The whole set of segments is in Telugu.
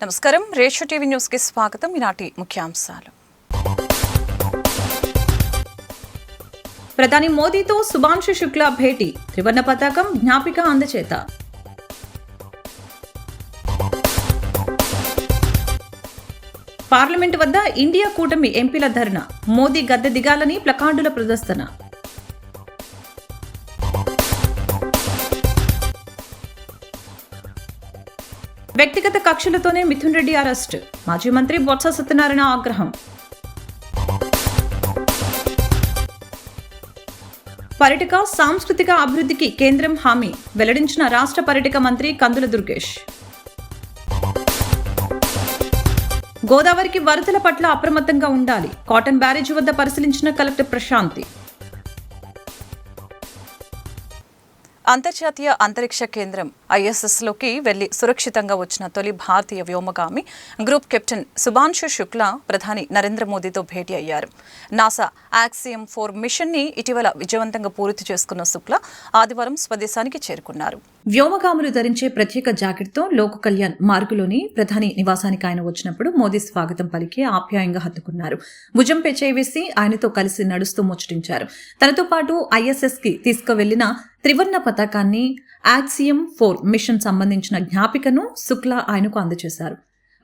నమస్కారం రేషో టీవీ న్యూస్ కి స్వాగతం. ఈనాటి ముఖ్యాంశాలు. ప్రధాని మోదీతో శుభాంశు శుక్లా భేటీ, త్రివర్ణ పతాకం జ్ఞాపిక అందచేత. పార్లమెంటు వద్ద ఇండియా కూటమి ఎంపీల ధర్నా, మోదీ గద్దె దిగాలని ప్లకార్డుల ప్రదర్శన. వ్యక్తిగత కక్షలతోనే మిథున్ రెడ్డి అరెస్ట్, మాజీ మంత్రి బొత్స సత్యనారాయణ ఆగ్రహం. పర్యాటక సాంస్కృతిక అభివృద్ధికి కేంద్రం హామీ, వెల్లడించిన రాష్ట్ర పర్యాటక మంత్రి కందుల దుర్గేష్. గోదావరికి వరదల పట్ల అప్రమత్తంగా ఉండాలి, కాటన్ బ్యారేజ్ వద్ద పరిశీలించిన కలెక్టర్ ప్రశాంతి. అంతర్జాతీయ అంతరిక్ష కేంద్రం ISSలోకి వెళ్లి సురక్షితంగా వచ్చిన తొలి భారతీయ వ్యోమగామి గ్రూప్ కెప్టెన్ శుభాంశు శుక్లా ప్రధాని నరేంద్ర మోదీతో భేటీ అయ్యారు. నాసా యాక్సియం 4 మిషన్ ని ఇటీవల విజయవంతంగా పూర్తి చేసుకున్న శుక్లా ఆదివారం స్వదేశానికి చేరుకున్నారు. వ్యోమగాములు ధరించే ప్రత్యేక జాకెట్తో లోక్ కళ్యాణ్ మార్గులోని ప్రధాని నివాసానికి ఆయన వచ్చినప్పుడు మోదీ స్వాగతం పలికి ఆప్యాయంగా హత్తుకున్నారు. భుజంపై చేవేసి ఆయనతో కలిసి నడుస్తూ ముచ్చటించారు. తనతో పాటు ISS కి తీసుకువెళ్లిన త్రివర్ణ పతాకాన్ని, యాక్సియం 4 మిషన్ సంబంధించిన జ్ఞాపికను శుక్లా ఆయనకు అందజేశారు.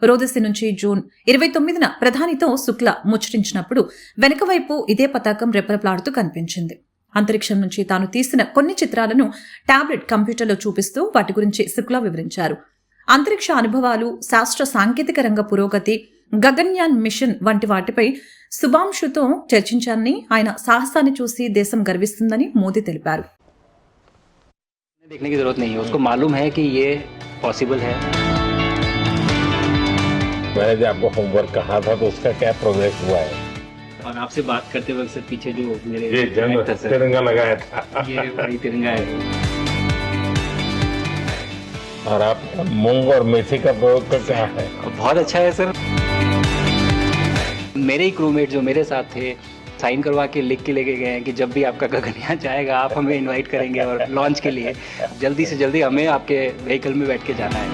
రోదసి నుంచి జూన్ 29న ప్రధానితో శుక్లా ముచ్చటించినప్పుడు వెనక వైపు ఇదే పతాకం రెపరెపలాడుతూ కనిపించింది. అంతరిక్షం నుంచి తాను తీసిన కొన్ని చిత్రాలను టాబ్లెట్ కంప్యూటర్లో చూపిస్తూ వాటి గురించి శుక్లా వివరించారు. అంతరిక్ష అనుభవాలు, శాస్త్ర సాంకేతిక రంగ పురోగతి, గగన్యాన్ మిషన్ వంటి వాటిపై శుభాంశుతో చర్చించారని, ఆయన సాహసాన్ని చూసి దేశం గర్విస్తుందని మోదీ తెలిపారు. देखने की जरूरत नहीं है, उसको मालूम है कि ये पॉसिबल है. मैंने जो आपको होमवर्क कहा था तो उसका क्या प्रोग्रेस हुआ है? और आपसे बात करते वक्त सर पीछे जो मेरे ये तिरंगा लगाया था, ये वही तिरंगा है. और आप मूंग और मेथी का प्रयोग का क्या है? बहुत अच्छा है सर. मेरे ही क्रूमेट जो मेरे साथ थे साइन करवा के लिख के लेके गए हैं कि जब भी आपका गगनयान जाएगा आप हमें इनवाइट करेंगे और लॉन्च के लिए जल्दी से जल्दी हमें आपके व्हीकल में बैठ के जाना है.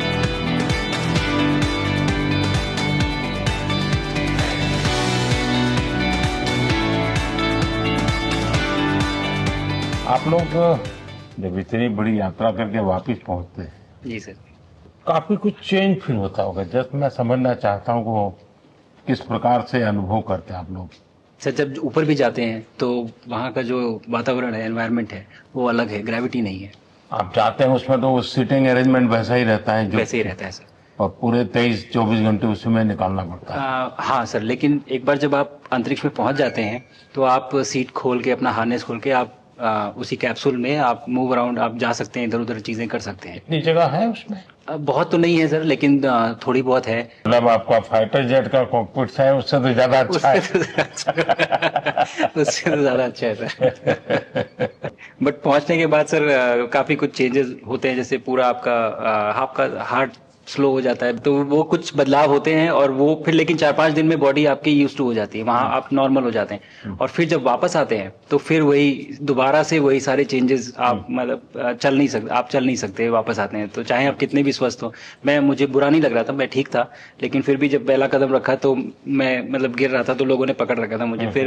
आप लोग जब इतनी बड़ी यात्रा करके वापस पहुंचते हैं, जी सर, काफी कुछ चेंज फील होता होगा. जस्ट मैं समझना चाहता हूँ वो किस प्रकार से अनुभव करते हैं आप लोग. सर जब ऊपर भी जाते हैं तो वहाँ का जो वातावरण है, एनवायरनमेंट है, वो अलग है, ग्रेविटी नहीं है. आप जाते हैं उसमें तो सीटिंग अरेंजमेंट वैसा ही रहता है जो वैसे ही रहता है सर. और पूरे 23-24 घंटे उसी में निकालना पड़ता है. हाँ सर, लेकिन एक बार जब आप अंतरिक्ष में पहुंच जाते हैं तो आप सीट खोल के, अपना हार्नेस खोल के आप उसी कैप्सूल में आप मूव अराउंड आप जा सकते हैं, इधर उधर चीजें कर सकते हैं. इतनी जगह है उसमें? बहुत तो नहीं है सर, लेकिन थोड़ी बहुत है. मतलब आपका फाइटर जेट का कॉकपिट है उससे तो ज्यादा अच्छा है. उससे तो ज्यादा अच्छा है सर. बट पहुंचने के बाद सर काफी कुछ चेंजेस होते हैं, जैसे पूरा आपका हार्ट स्लो हो जाता है, तो वो कुछ बदलाव होते हैं और वो फिर लेकिन 4-5 दिन में बॉडी आपकी यूज टू हो जाती है, वहाँ आप नॉर्मल हो जाते हैं. और फिर जब वापस आते हैं तो फिर वही दोबारा से वही सारे चेंजेस आप मतलब चल नहीं सकते वापस आते हैं. तो चाहे आप कितने भी स्वस्थ हो, मुझे बुरा नहीं लग रहा था, मैं ठीक था, लेकिन फिर भी जब पहला कदम रखा तो मैं मतलब गिर रहा था तो लोगों ने पकड़ रखा था मुझे. फिर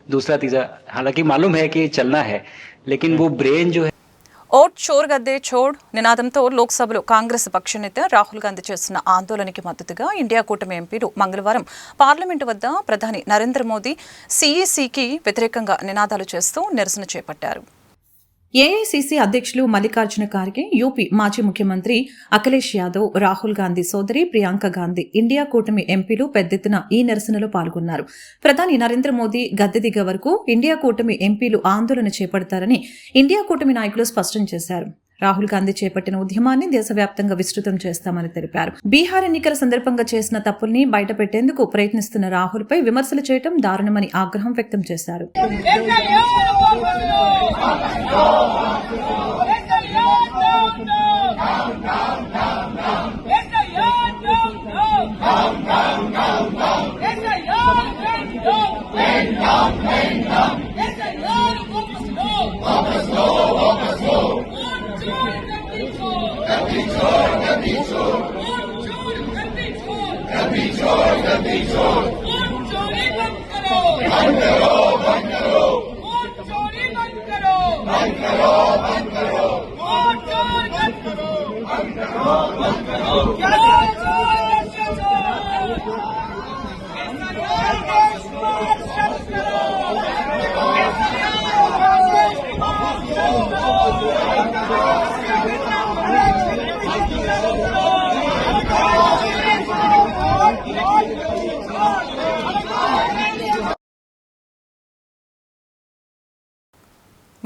दूसरा तीसरा, हालांकि मालूम है कि चलना है, लेकिन वो ब्रेन जो है. ఓట్ చోర్ గద్దే చోడ్ నినాదంతో లోక్సభలో కాంగ్రెస్ పక్ష నేత రాహుల్ గాంధీ చేస్తున్న ఆందోళనకి మద్దతుగా ఇండియా కూటమి ఎంపీలు మంగళవారం పార్లమెంటు వద్ద ప్రధాని నరేంద్ర మోదీ CECకి వ్యతిరేకంగా నినాదాలు చేస్తూ నిరసన చేపట్టారు. AICC అధ్యక్షులు మల్లికార్జున ఖార్గే, యూపీ మాజీ ముఖ్యమంత్రి అఖిలేష్ యాదవ్, రాహుల్ గాంధీ సోదరి ప్రియాంక గాంధీ, ఇండియా కూటమి ఎంపీలు పెద్ద ఎత్తున ఈ నిరసనలో పాల్గొన్నారు. ప్రధాని నరేంద్ర మోదీ గద్దె దిగే వరకు ఇండియా కూటమి ఎంపీలు ఆందోళన చేపడతారని ఇండియా కూటమి నాయకులు స్పష్టం చేశారు. రాహుల్ గాంధీ చేపట్టిన ఉద్యమాన్ని దేశవ్యాప్తంగా విస్తృతం చేస్తామని తెలిపారు. బీహార్ ఎన్నికల సందర్భంగా చేసిన తప్పుల్ని బయటపెట్టేందుకు ప్రయత్నిస్తున్న రాహుల్ పై విమర్శలు చేయడం దారుణమని ఆగ్రహం వ్యక్తం చేశారు.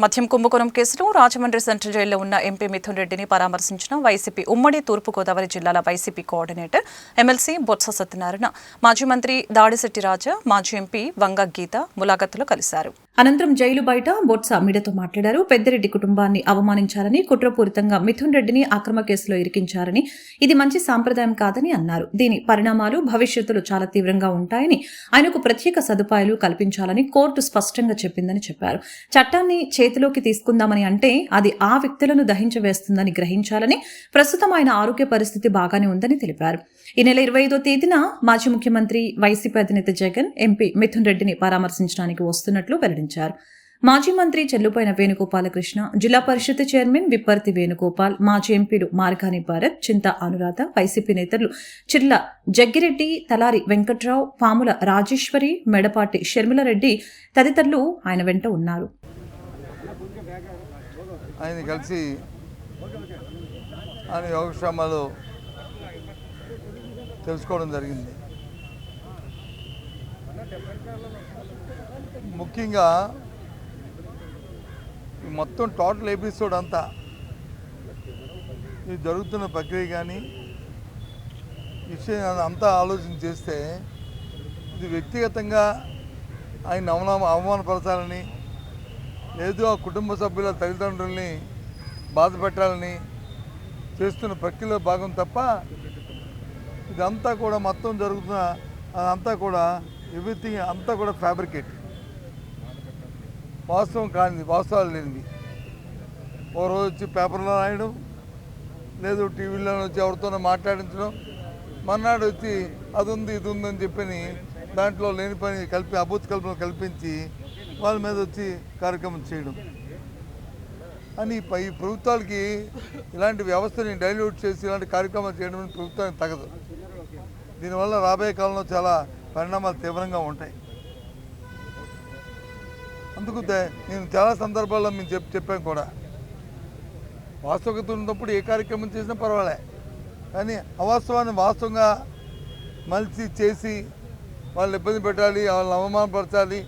మద్యం కుంభకోణం కేసులో రాజమండ్రి సెంట్రల్ జైల్లో ఉన్న ఎంపీ మిథున్ రెడ్డిని పరామర్శించిన వైసీపీ ఉమ్మడి తూర్పుగోదావరి జిల్లాల YCP coordinator MLC Botsa Satyanarayana మాజీ మంత్రి దాడిశెట్టి రాజా మాజీ ఎంపీ వంగ గీత ములాఖతులో కలిశారు. అనంతరం జైలు బయట బొత్స మీడియాతో మాట్లాడారు. పెద్దిరెడ్డి కుటుంబాన్ని అవమానించాలని, కుట్రపూరితంగా మిథున్ రెడ్డిని అక్రమ కేసులో ఇరికించారని, ఇది మంచి సాంప్రదాయం కాదని అన్నారు. దీని పరిణామాలు భవిష్యత్తులో చాలా తీవ్రంగా ఉంటాయని, ఆయనకు ప్రత్యేక సదుపాయాలు కల్పించాలని కోర్టు స్పష్టంగా చెప్పిందని చెప్పారు. చట్టాన్ని చేతిలోకి తీసుకుందామని అంటే అది ఆ వ్యక్తులను దహించవేస్తుందని గ్రహించాలని, ప్రస్తుతం ఆయన ఆరోగ్య పరిస్థితి బాగానే ఉందని తెలిపారు. ఈ నెల 25వ తేదీన మాజీ ముఖ్యమంత్రి వైసీపీ అధినేత జగన్ ఎంపీ మిథున్ రెడ్డిని పరామర్శించడానికి వస్తున్నట్లు వెల్లడించారు. మాజీ మంత్రి చెల్లుపోయిన వేణుగోపాలకృష్ణ, జిల్లా పరిషత్ చైర్మన్ విప్పర్తి వేణుగోపాల్, మాజీ ఎంపీలు మార్గాని భారత్, చింత అనురాధ, వైసీపీ నేతలు చిర్ల జగ్గిరెడ్డి, తలారి వెంకట్రావు, పాముల రాజేశ్వరి, మెడపాటి షర్మిలారెడ్డి తదితరులు ఆయన వెంట ఉన్నారు. ఆయన కలిసి ఆయన యోగక్షేమాలు తెలుసుకోవడం జరిగింది. ముఖ్యంగా ఈ మొత్తం టోటల్ ఎపిసోడ్ అంతా ఇది జరుగుతున్న ప్రక్రియ కానీ విషయం అంతా ఆలోచన చేస్తే ఇది వ్యక్తిగతంగా ఆయన అవమానపరచాలని, లేదు ఆ కుటుంబ సభ్యుల తల్లిదండ్రుల్ని బాధ పెట్టాలని చేస్తున్న ప్రక్రియలో భాగం తప్ప ఇదంతా కూడా మొత్తం జరుగుతున్న అదంతా కూడా ఎవ్రీథింగ్ అంతా కూడా ఫ్యాబ్రికేట్, వాస్తవం కానిది, వాస్తవాలు లేనివి. ఓ రోజు వచ్చి పేపర్లో రాయడం, లేదు టీవీలో వచ్చి ఎవరితోనో మాట్లాడించడం, మర్నాడు వచ్చి అది ఉంది ఇది ఉందని చెప్పని దాంట్లో లేని పని అభూత కల్పన కల్పించి వాళ్ళ మీద వచ్చి కార్యక్రమం చేయడం అని ఈ ప్రభుత్వాలకి ఇలాంటి వ్యవస్థని డైల్యూట్ చేసి ఇలాంటి కార్యక్రమాలు చేయడం ప్రభుత్వానికి తగదు. దీనివల్ల రాబోయే కాలంలో చాలా పరిణామాలు తీవ్రంగా ఉంటాయి. అందుకు నేను చాలా సందర్భాల్లో మేము చెప్పాను కూడా, వాస్తవికత ఉన్నప్పుడు ఏ కార్యక్రమం చేసినా పర్వాలే, కానీ అవాస్తవాన్ని వాస్తవంగా మలిచి చేసి వాళ్ళు ఇబ్బంది పెట్టాలి, వాళ్ళని అవమానపరచాలి,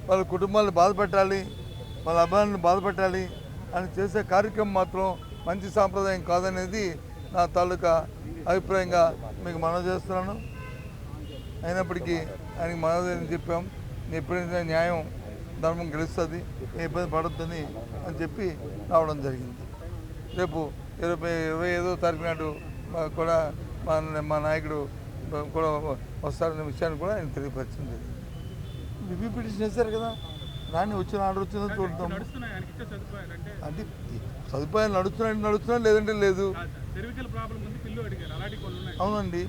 వాళ్ళ కుటుంబాలను బాధ పెట్టాలి, వాళ్ళ అభిమానులను బాధ పెట్టాలి అని చేసే కార్యక్రమం మాత్రం మంచి సాంప్రదాయం కాదనేది నా తాలూకా అభిప్రాయంగా మీకు మనవి చేస్తున్నాను. అయినప్పటికీ ఆయనకి మనదని చెప్పాం, ఎప్పుడైనా న్యాయం ధర్మం గెలుస్తుంది, ఏ ఇబ్బంది పడొద్దని అని చెప్పి రావడం జరిగింది. రేపు 25వ తారీఖు నాడు కూడా మా నాయకుడు కూడా వస్తారనే విషయాన్ని కూడా ఆయన తెలియపరిచింది జరిగింది. రివ్యూ పిటిషన్ వేశారు కదా, రాని వచ్చిన ఆర్డర్ వచ్చిందో చూద్దాం. అంటే సదుపాయాలు నడుస్తున్నాయి లేదంటే లేదు. అవునండి,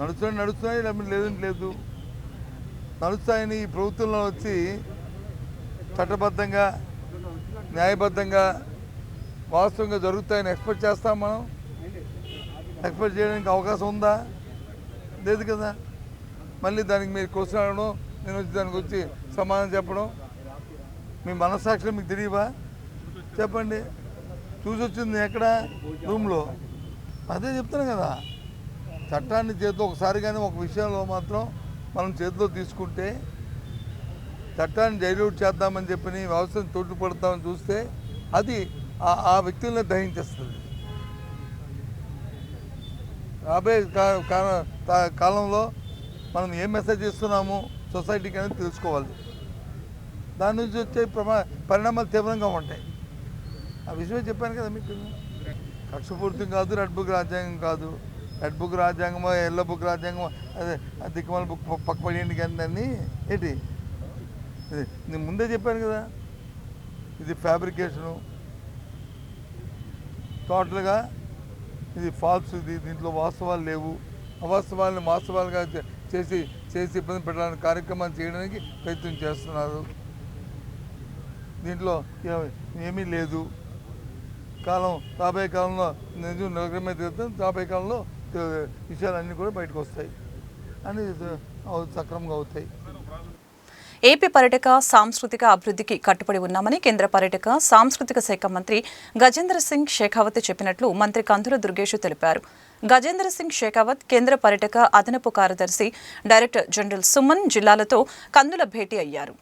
నడుస్తున్నాయి లేదంటే లేదు. నడుస్తాయని ఈ ప్రభుత్వంలో వచ్చి చట్టబద్ధంగా న్యాయబద్ధంగా వాస్తవంగా జరుగుతాయని ఎక్స్పెక్ట్ చేస్తాం. మనం ఎక్స్పెక్ట్ చేయడానికి అవకాశం ఉందా? లేదు కదా. మళ్ళీ దానికి మీరు క్వశ్చన్ అడగడం, నేను వచ్చి దానికి వచ్చి సమాధానం చెప్పడం, మీ మనస్సాక్షిలో మీకు తెలియవా? చెప్పండి. చూసి వచ్చింది ఎక్కడ? రూమ్లో. అదే చెప్తాను కదా, చట్టాన్ని చేతిలో ఒకసారి కానీ ఒక విషయంలో మాత్రం మనం చేతిలో తీసుకుంటే, చట్టాన్ని డైల్యూట్ చేద్దామని చెప్పని వ్యవస్థను తోడ్పడతామని చూస్తే అది ఆ వ్యక్తులను దహించేస్తుంది. రాబోయే కాలంలో మనం ఏ మెసేజ్ ఇస్తున్నాము సొసైటీకి అనేది తెలుసుకోవాలి. దాని నుంచి వచ్చే పరిణామాలు తీవ్రంగా ఉంటాయి. ఆ విషయమే చెప్పాను కదా మీకు. కక్షపూరితం కాదు, రెడ్ బుక్ రాజ్యాంగం కాదు. రెడ్ బుక్ రాజ్యాంగమో ఎల్లో బుక్ రాజ్యాంగమో అదే దిక్కుమాల బుక్ పక్కపడేయండి కానీ దాన్ని ఏంటి, నేను ముందే చెప్పాను కదా, ఇది ఫ్యాబ్రికేషను, టోటల్గా ఇది ఫాల్స్, ఇది దీంట్లో వాస్తవాలు లేవు అవాస్తవాలను వాస్తవాలుగా చేసి ఇబ్బంది పెట్టాలని కార్యక్రమాన్ని చేయడానికి ప్రయత్నం చేస్తున్నారు. దీంట్లో ఏమీ లేదు. రాబోయే కాలంలో నిజం నిలకడమే తీరుతాం. రాబోయే కాలంలో విషయాలన్నీ కూడా బయటకు వస్తాయి అని సక్రమంగా అవుతాయి. ఏపీ పర్యాటక సాంస్కృతిక అభివృద్ధికి కట్టుబడి ఉన్నామని కేంద్ర పర్యాటక సాంస్కృతిక శాఖ మంత్రి గజేంద్ర సింగ్ షెకావత్ చెప్పినట్లు మంత్రి కందుల దుర్గేష్ తెలిపారు. గజేంద్ర సింగ్ షెకావత్ కేంద్ర పర్యాటక అదనపు కార్యదర్శి డైరెక్టర్ జనరల్ సుమన్ జిల్లాలతో కందుల భేటీ అయ్యారు.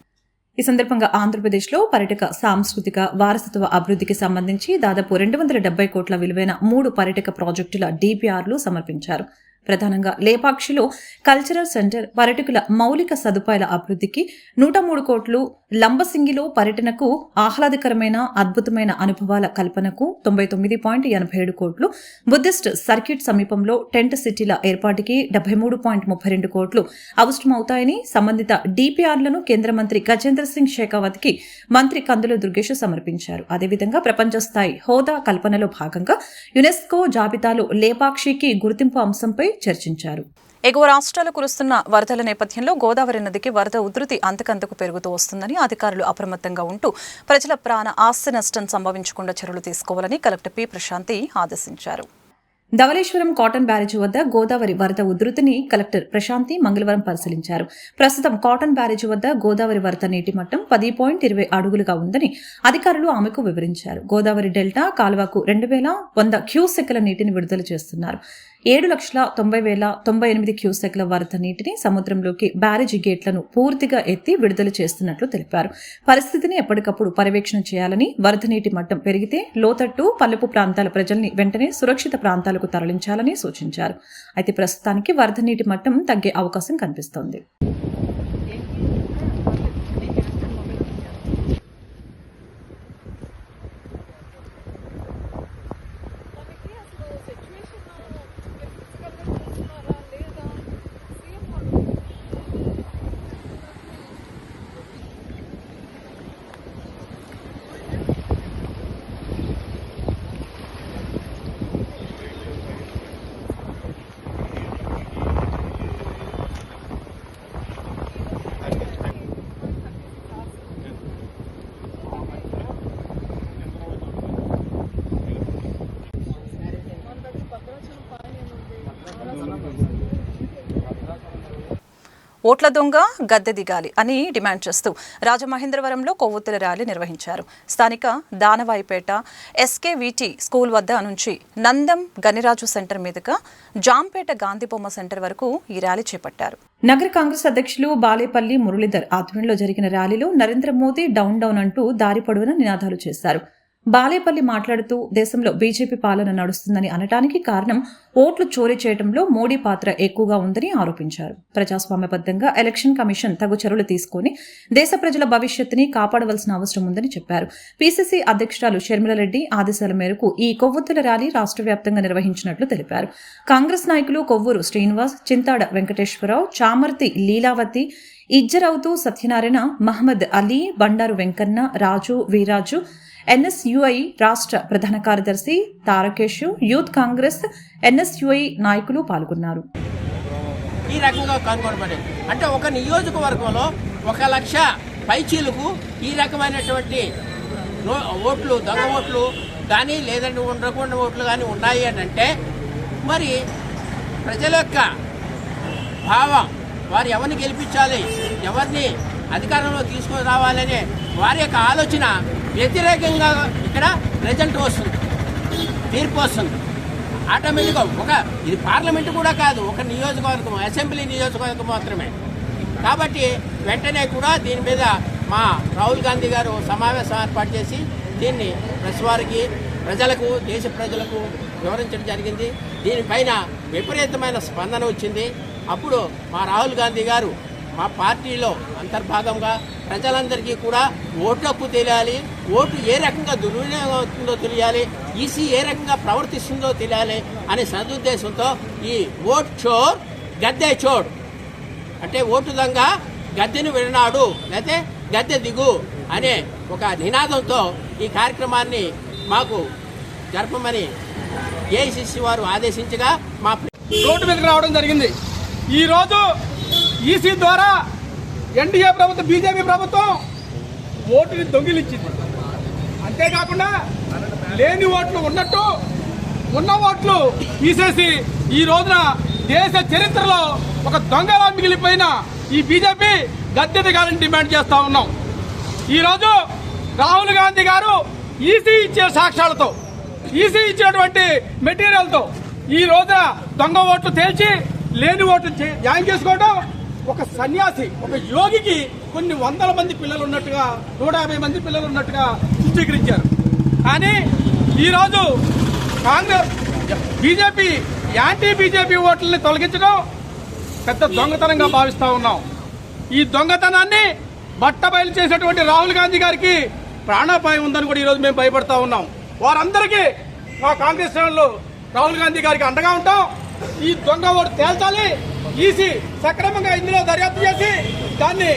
ఈ సందర్భంగా ఆంధ్రప్రదేశ్లో పర్యాటక సాంస్కృతిక వారసత్వ అభివృద్ధికి సంబంధించి దాదాపు 270 కోట్ల విలువైన 3 పర్యాటక ప్రాజెక్టుల డిపిఆర్లు సమర్పించారు. ప్రధానంగా లేపాక్షిలో కల్చరల్ సెంటర్, పర్యాటకుల మౌలిక సదుపాయాల అభివృద్ధికి 103 కోట్లు, లంబసింగిలో పర్యటనకు ఆహ్లాదకరమైన అద్భుతమైన అనుభవాల కల్పనకు 99.87 కోట్లు, బుద్ధిస్ట్ సర్క్యూట్ సమీపంలో టెంట్ సిటీల ఏర్పాటుకి 73.32 కోట్లు అవసరమవుతాయని సంబంధిత డిపిఆర్లను కేంద్ర మంత్రి గజేంద్ర సింగ్ షెకావత్ కి మంత్రి కందుల దుర్గేష్ సమర్పించారు. అదేవిధంగా ప్రపంచ స్థాయి హోదా కల్పనలో భాగంగా యునెస్కో జాబితాలో లేపాక్షికి గుర్తింపు అంశంపై చర్చించారు. ఎగువ రాష్ట్రాలు కురుస్తున్న వరదల నేపథ్యంలో గోదావరి నదికి వరద ఉధృతి అంతకంతకు పెరుగుతూ వస్తుందని అధికారులు అప్రమత్తంగా ఉంటూ ప్రజల ప్రాణ ఆస్తి నష్టం సంభవించకుండా చర్యలు తీసుకోవాలని కలెక్టర్ పి ప్రశాంతి ఆదేశించారు. ధవళేశ్వరం కాటన్ బ్యారేజీ వద్ద గోదావరి వరద ఉధృతిని కలెక్టర్ ప్రశాంతి మంగళవారం పరిశీలించారు. ప్రస్తుతం కాటన్ బ్యారేజీ వద్ద గోదావరి వరద నీటి మట్టం 10.20 అడుగులుగా ఉందని అధికారులు ఆమెకు వివరించారు. గోదావరి డెల్టా కాలువకు 2100 క్యూసెక్ల నీటిని విడుదల చేస్తున్నారు. 7,90,098 క్యూసెక్ల వరద నీటిని సముద్రంలోకి బ్యారేజీ గేట్లను పూర్తిగా ఎత్తి విడుదల చేస్తున్నట్లు తెలిపారు. పరిస్థితిని ఎప్పటికప్పుడు పర్యవేక్షణ చేయాలని, వరద నీటి మట్టం పెరిగితే లోతట్టు పల్లెపు ప్రాంతాల ప్రజల్ని వెంటనే సురక్షిత ప్రాంతాలకు తరలించాలని సూచించారు. అయితే ప్రస్తుతానికి వరద నీటి మట్టం తగ్గే అవకాశం కనిపిస్తోంది. ఓట్ల దొంగ గద్దె దిగాలి అని డిమాండ్ చేస్తూ రాజమహేంద్రవరంలో కొవ్వొత్తుల ర్యాలీ నిర్వహించారు. స్థానిక దానవాయిపేట ఎస్కేవిటి స్కూల్ వద్ద నుంచి నందం గనిరాజు సెంటర్ మీదుగా జాంపేట గాంధీబొమ్మ సెంటర్ వరకు ఈ ర్యాలీ చేపట్టారు. నగర కాంగ్రెస్ అధ్యక్షులు బాలేపల్లి మురళీధర్ ఆధ్వర్యంలో జరిగిన ర్యాలీలో నరేంద్ర మోదీ డౌన్ డౌన్ అంటూ దారి పొడవునా నినాదాలు చేశారు. బాలేపల్లి మాట్లాడుతూ దేశంలో బీజేపీ పాలన నడుస్తుందని అనటానికి కారణం ఓట్లు చోరీ చేయడంలో మోడీ పాత్ర ఎక్కువగా ఉందని ఆరోపించారు. ప్రజాస్వామ్యబద్ధంగా ఎలక్షన్ కమిషన్ తగు చర్యలు తీసుకుని దేశ ప్రజల భవిష్యత్తుని కాపాడవలసిన అవసరం ఉందని చెప్పారు. పీసీసీ అధ్యక్షురాలు షర్మిలారెడ్డి ఆదేశాల మేరకు ఈ కొవ్వొత్తుల ర్యాలీ రాష్ట్ర వ్యాప్తంగా నిర్వహించినట్లు తెలిపారు. కాంగ్రెస్ నాయకులు కొవ్వూరు శ్రీనివాస్, చింతాడ వెంకటేశ్వరరావు, చామర్తి లీలావతి, ఇజ్జరౌతు సత్యనారాయణ, మహమ్మద్ అలీ, బండారు వెంకన్న, రాజు, వీరాజు, ఎన్ఎస్యుఐ రాష్ట్ర ప్రధాన కార్యదర్శి తారకేష్, యూత్ కాంగ్రెస్ ఎన్ఎస్యుఐ నాయకులు పాల్గొన్నారు. ఈ రకంగా కనుగొనబడి అంటే ఒక నియోజకవర్గంలో 1,00,000 పైచీలకు ఈ రకమైనటువంటి ఓట్లు, దొంగ ఓట్లు కానీ లేదంటే ఉండకుండా ఓట్లు కానీ ఉన్నాయి అని అంటే మరి ప్రజల యొక్క భావం, వారు ఎవరిని గెలిపించాలి, ఎవరిని అధికారంలో తీసుకొని రావాలనే వారి యొక్క ఆలోచన వ్యతిరేకంగా ఇక్కడ రిజల్ట్ వస్తుంది, తీర్పు వస్తుంది. ఆటోమేటిక్గా ఇది పార్లమెంటు కూడా కాదు, ఒక నియోజకవర్గం, అసెంబ్లీ నియోజకవర్గం మాత్రమే. కాబట్టి వెంటనే కూడా దీని మీద మా రాహుల్ గాంధీ గారు సమావేశం ఏర్పాటు చేసి దీన్ని ప్రెస్ వారికి, ప్రజలకు, దేశ ప్రజలకు వివరించడం జరిగింది. దీనిపైన విపరీతమైన స్పందన వచ్చింది. అప్పుడు మా రాహుల్ గాంధీ గారు మా పార్టీలో అంతర్భాగంగా ప్రజలందరికీ కూడా ఓటు హక్కు తెలియాలి, ఓటు ఏ రకంగా దుర్వినియోగం అవుతుందో తెలియాలి, ఈసీ ఏ రకంగా ప్రవర్తిస్తుందో తెలియాలి అనే సదుద్దేశంతో ఈ ఓట్ చోర్ గద్దె చోర్ అంటే ఓటు దొంగ గద్దెను విడనాడు లేకపోతే గద్దె దిగు అనే ఒక నినాదంతో ఈ కార్యక్రమాన్ని మాకు జరపమని ఏఐసిసి వారు ఆదేశించగా రోడ్డు మీదకి రావడం జరిగింది. ఈరోజు ఈసీ ద్వారా ఎన్డీఏ ప్రభుత్వం, బీజేపీ ప్రభుత్వం ఓటుని దొంగిలించింది. అంతేకాకుండా లేని ఓట్లు ఉన్నట్టు, ఉన్న ఓట్లు తీసేసి ఈ రోజున దేశ చరిత్రలో ఒక దొంగలా మిగిలిపోయిన ఈ బీజేపీ గద్దె దిగాలని డిమాండ్ చేస్తా ఉన్నాం. ఈరోజు రాహుల్ గాంధీ గారు ఈసీ ఇచ్చే సాక్ష్యాలతో, ఈసీ ఇచ్చినటువంటి మెటీరియల్తో ఈ రోజున దొంగ ఓట్లు తేల్చి లేని ఓట్లు జాయిన్ చేసుకోవడం ఒక సన్యాసి, ఒక యోగికి కొన్ని వందల మంది పిల్లలు ఉన్నట్టుగా, 150 మంది పిల్లలు ఉన్నట్టుగా చిత్రీకరించారు. కానీ ఈరోజు కాంగ్రెస్, బీజేపీ, యాంటీ బీజేపీ ఓట్లని తొలగించడం పెద్ద దొంగతనంగా భావిస్తా ఉన్నాం. ఈ దొంగతనాన్ని బట్టబయలు చేసేటువంటి రాహుల్ గాంధీ గారికి ప్రాణాపాయం ఉందని కూడా ఈరోజు మేము భయపడతా ఉన్నాం. వారందరికీ మా కాంగ్రెస్ శ్రేణులు రాహుల్ గాంధీ గారికి అండగా ఉంటాం. ఈ దొంగ ఓటు తేల్చాలి. ఈసీ సక్రమంగా ఇందులో దర్యాప్తు చేసి దాన్ని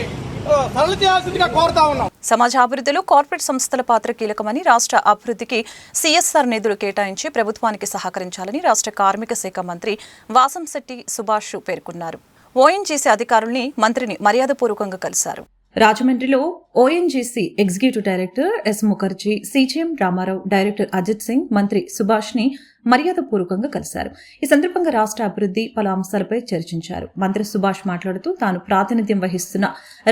సరళ చేయాల్సిందిగా కోరుతా ఉన్నాం. సమాజ అభివృద్ధిలో కార్పొరేట్ సంస్థల పాత్ర కీలకమని, రాష్ట్ర అభివృద్ధికి సిఎస్ఆర్ నిధులు కేటాయించి ప్రభుత్వానికి సహకరించాలని రాష్ట్ర కార్మిక శాఖ మంత్రి వాసంశెట్టి సుభాష్ పేర్కొన్నారు. ఓఎన్జీసీ అధికారుల్ని మంత్రిని మర్యాదపూర్వకంగా కలిశారు. రాజమండ్రిలో ONGC executive director S Mukherjee, CGM Rama Rao, director Ajit Singh మంత్రి సుభాష్ ని మర్యాదపూర్వకంగా కలిశారు. ఈ సందర్భంగా రాష్ట్ర అభివృద్ధి పలు అంశాలపై చర్చించారు. మంత్రి సుభాష్ మాట్లాడుతూ తాను ప్రాతినిధ్యం వహిస్తున్న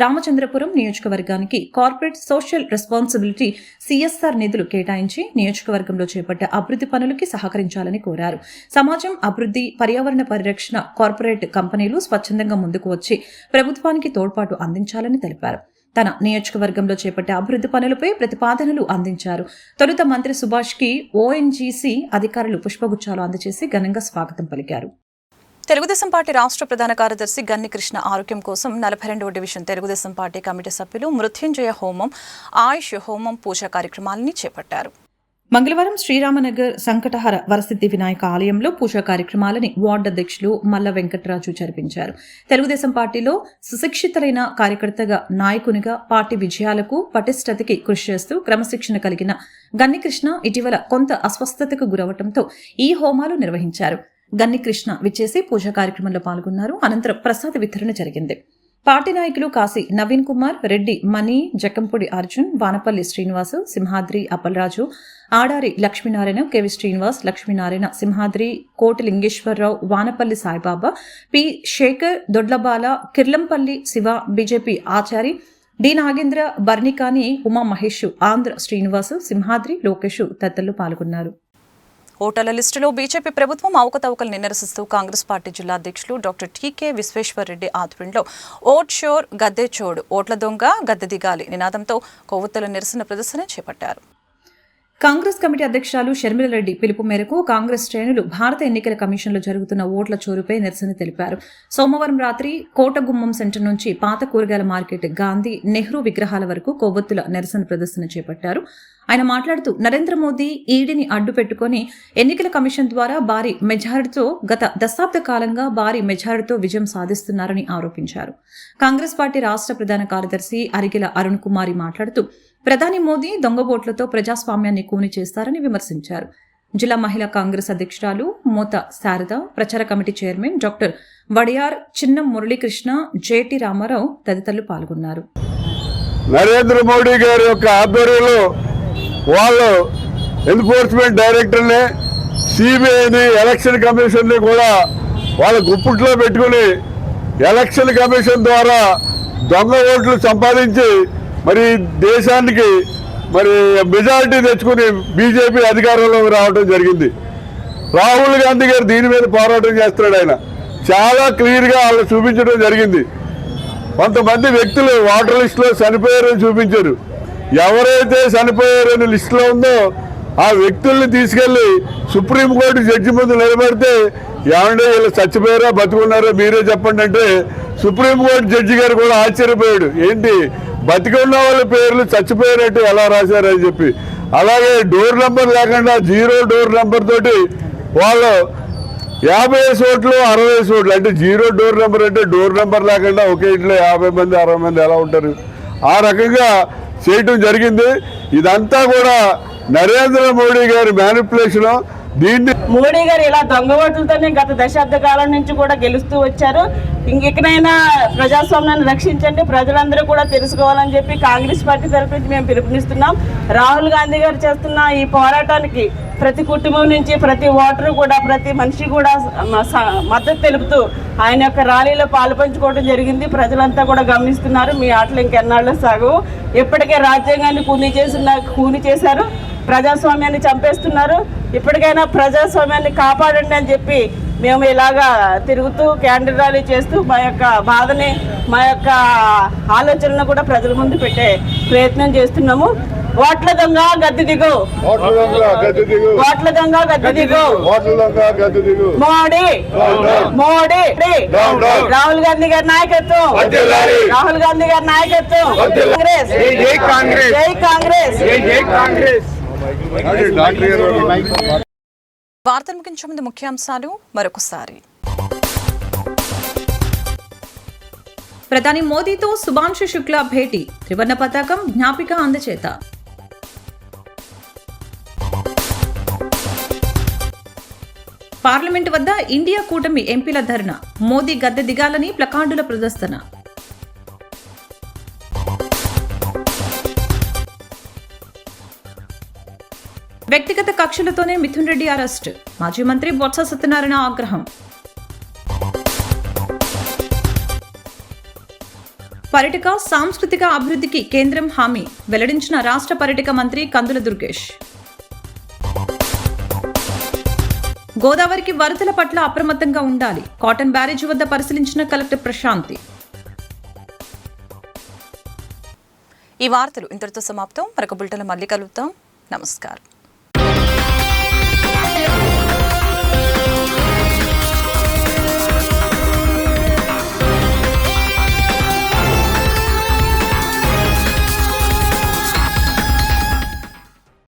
రామచంద్రపురం నియోజకవర్గానికి కార్పొరేట్ సోషల్ రెస్పాన్సిబిలిటీ సిఎస్ఆర్ నిధులు కేటాయించి నియోజకవర్గంలో చేపట్టే అభివృద్ధి పనులకి సహకరించాలని కోరారు. సమాజం అభివృద్ధి, పర్యావరణ పరిరక్షణ కార్పొరేట్ కంపెనీలు స్వచ్ఛందంగా ముందుకు వచ్చి ప్రభుత్వానికి తోడ్పాటు అందించాలని తెలిపారు. తన నియోజకవర్గంలో చేపట్టే అభివృద్ధి పనులపై ప్రతిపాదనలు అందించారు. తొలుత మంత్రి సుభాష్ కి ఓఎన్జీసీ అధికారులు పుష్పగుచ్చాలు అందజేసి ఘనంగా స్వాగతం పలికారు. తెలుగుదేశం పార్టీ రాష్ట్ర ప్రధాన కార్యదర్శి గన్ని కృష్ణ ఆరోగ్యం కోసం 42వ డివిజన్ తెలుగుదేశం పార్టీ కమిటీ సభ్యులు మృత్యుంజయ హోమం, ఆయుష్ హోమం పూజా కార్యక్రమాలని చేపట్టారు. మంగళవారం శ్రీరామనగర్ సంకటహర వరసిద్ధి వినాయక ఆలయంలో పూజా కార్యక్రమాలని వార్డు అధ్యక్షులు మల్ల వెంకటరాజు జరిపించారు. తెలుగుదేశం పార్టీలో సుశిక్షితులైన కార్యకర్తగా, నాయకునిగా పార్టీ విజయాలకు, పటిష్టతకి కృషి చేస్తూ క్రమశిక్షణ కలిగిన గన్నికృష్ణ ఇటీవల కొంత అస్వస్థతకు గురవడంతో ఈ హోమాలు నిర్వహించారు. గన్నికృష్ణ విచ్చేసి పూజా కార్యక్రమంలో పాల్గొన్నారు. అనంతరం ప్రసాద వితరణ జరిగింది. పార్టీ నాయకులు Kashi Naveen Kumar, Reddy Mani, Jakkampudi Arjun, Vanapalli Srinivasu, Simhadri Appalaraju, Adari Lakshminarayana, KV Srinivas, Lakshminarayana, Simhadri, Koti Lingeswararao, Vanapalli Saibaba, P Sekhar, Dodlabala, Kirlampalli Siva, BJP Achari, D Nagendra, Barnikani, Uma Mahesh, Andhra Srinivasu, Simhadri, Lokesh తదితరులు పాల్గొన్నారు. ఓటర్ల లిస్టులో బీజేపీ ప్రభుత్వం అవకతవకలు నిరసిస్తూ కాంగ్రెస్ పార్టీ జిల్లా అధ్యక్షులు డాక్టర్ టీకే విశ్వేశ్వరరెడ్డి ఆధ్వర్యంలో ఓట్ షోర్ గద్దె చోడు, ఓట్ల దొంగ గద్దె దిగాలి నినాదంతో కొవ్వొత్తుల నిరసన ప్రదర్శన చేపట్టారు. కాంగ్రెస్ కమిటీ అధ్యక్షురాలు షర్మిలారెడ్డి పిలుపు మేరకు కాంగ్రెస్ శ్రేణులు భారత ఎన్నికల కమిషన్లో జరుగుతున్న ఓట్ల చోరుపై నిరసన తెలిపారు. సోమవారం రాత్రి కోటగుమ్మం సెంటర్ నుంచి పాత కూరగాయల మార్కెట్, గాంధీ, నెహ్రూ విగ్రహాల వరకు కొవ్వొత్తుల నిరసన ప్రదర్శన చేపట్టారు. ఆయన మాట్లాడుతూ నరేంద్ర మోదీ ఈడీని అడ్డు పెట్టుకుని ఎన్నికల కమిషన్ ద్వారా భారీ మెజారిటీతో గత దశాబ్ద కాలంగా భారీ మెజారిటీతో విజయం సాధిస్తున్నారని ఆరోపించారు. కాంగ్రెస్ పార్టీ రాష్ట్ర ప్రధాన కార్యదర్శి అరిగిల అరుణ్ కుమారి మాట్లాడుతూ ప్రధాని మోదీ దొంగబోట్లతో ప్రజాస్వామ్యాన్ని కూని చేస్తారని విమర్శించారు. జిల్లా మహిళా కాంగ్రెస్ అధ్యక్షురాలు మోత శారద, ప్రచార committee chairman doctor Vadiyar Chinnam Muralikrishna, JT Ramarao తదితరులు పాల్గొన్నారు. నరేంద్ర మోడీ గారి యొక్క ఆధ్వర్యంలో వాళ్ళు ఎన్ఫోర్స్మెంట్ డైరెక్టర్ని, సిబిఐని, ఎలక్షన్ కమిషన్ని కూడా వాళ్ళ గుప్పిట్లో పెట్టుకుని ఎలక్షన్ కమిషన్ ద్వారా దొంగ ఓట్లు సంపాదించి మరి దేశానికి మరి మెజారిటీ తెచ్చుకుని బీజేపీ అధికారంలోకి రావడం జరిగింది. రాహుల్ గాంధీ గారు దీని మీద పోరాటం చేస్తున్నాడు. ఆయన చాలా క్లియర్గా వాళ్ళు చూపించడం జరిగింది. కొంతమంది వ్యక్తులు ఓటర్ లిస్టులో చనిపోయారని చూపించారు. ఎవరైతే చనిపోయారని లిస్టులో ఉందో ఆ వ్యక్తుల్ని తీసుకెళ్లి సుప్రీంకోర్టు జడ్జి ముందు నిలబెడితే ఏమంటే వీళ్ళు చచ్చిపోయారా బతుకున్నారా మీరే చెప్పండి అంటే సుప్రీంకోర్టు జడ్జి గారు కూడా ఆశ్చర్యపోయాడు. ఏంటి బతికి ఉన్న వాళ్ళ పేర్లు చచ్చిపోయారంటే ఎలా రాశారని చెప్పి. అలాగే డోర్ నెంబర్ లేకుండా 0 డోర్ నెంబర్ తోటి వాళ్ళు 50 ఓట్లు 60 ఓట్లు అంటే 0 డోర్ నెంబర్ అంటే డోర్ నెంబర్ లేకుండా ఒకే ఇంట్లో 50 మంది 60 మంది ఎలా ఉంటారు? ఆ రకంగా చేయటం జరిగింది. ఇదంతా కూడా నరేంద్ర మోడీ గారి మ్యానిపులేషన్. దీన్ని మోడీ గారు ఇలా దొంగ ఓట్లతోనే గత దశాబ్ద కాలం నుంచి కూడా గెలుస్తూ వచ్చారు. ఇంకెక్కడైనా ప్రజాస్వామ్యాన్ని రక్షించండి, ప్రజలందరూ కూడా తెలుసుకోవాలని చెప్పి కాంగ్రెస్ పార్టీ తరఫు నుంచి మేము పిలుపునిస్తున్నాం. రాహుల్ గాంధీ గారు చేస్తున్న ఈ పోరాటానికి ప్రతి కుటుంబం నుంచి ప్రతి ఓటరు కూడా, ప్రతి మనిషి కూడా మద్దతు తెలుపుతూ ఆయన యొక్క ర్యాలీలో పాలుపంచుకోవడం జరిగింది. ప్రజలంతా కూడా గమనిస్తున్నారు. మీ ఆటలు ఇంకెన్నాళ్ళు సాగు. ఇప్పటికే రాజ్యాంగాన్ని కూని చేశారు, ప్రజాస్వామ్యాన్ని చంపేస్తున్నారు. ఇప్పటికైనా ప్రజాస్వామ్యాన్ని కాపాడండి అని చెప్పి మేము ఇలాగా తిరుగుతూ క్యాండిల్ ర్యాలీ చేస్తూ మా యొక్క బాధని, మా యొక్క ఆలోచనను కూడా ప్రజల ముందు పెట్టే ప్రయత్నం చేస్తున్నాము. ఓట్ల దొంగ గద్దె దిగు, ఓట్ల దొంగ గద్దె దిగు, మోడీ మోడీ రాహుల్ గాంధీ గారి నాయకత్వం, రాహుల్ గాంధీ గారి నాయకత్వం, కాంగ్రెస్ జై కాంగ్రెస్, జై కాంగ్రెస్, జై కాంగ్రెస్. వార్తలు ముగించే ముందు ముఖ్యాంశాలు మరొకసారి. ప్రధాని మోదీతో సుభాన్షు శుక్లా భేటీ, త్రివర్ణ పతాకం జ్ఞాపిక అందచేత. పార్లమెంట్ వద్ద ఇండియా కూటమి ఎంపీల ధర్నా, మోదీ గద్దె దిగాలని ప్లకార్డుల ప్రదర్శన. వ్యక్తిగత కక్షలతోనే మిథున్ రెడ్డి అరెస్ట్, మాజీ మంత్రి బొత్స సత్యనారాయణ ఆగ్రహం. పర్యాటక సాంస్కృతిక అభివృద్ధికి కేంద్రం హామీ, వెల్లడించిన రాష్ట్ర పర్యాటక మంత్రి కందుల దుర్గేష్. గోదావరికి వరదల పట్ల అప్రమత్తంగా ఉండాలి, కాటన్ బ్యారేజ్ వద్ద పరిశీలించిన కలెక్టర్ ప్రశాంతి. ఈ వార్తలు ఇంతటితో సమాప్తం. మరొక బులెటిన్లో మళ్ళీ కలుద్దాం. నమస్కారం.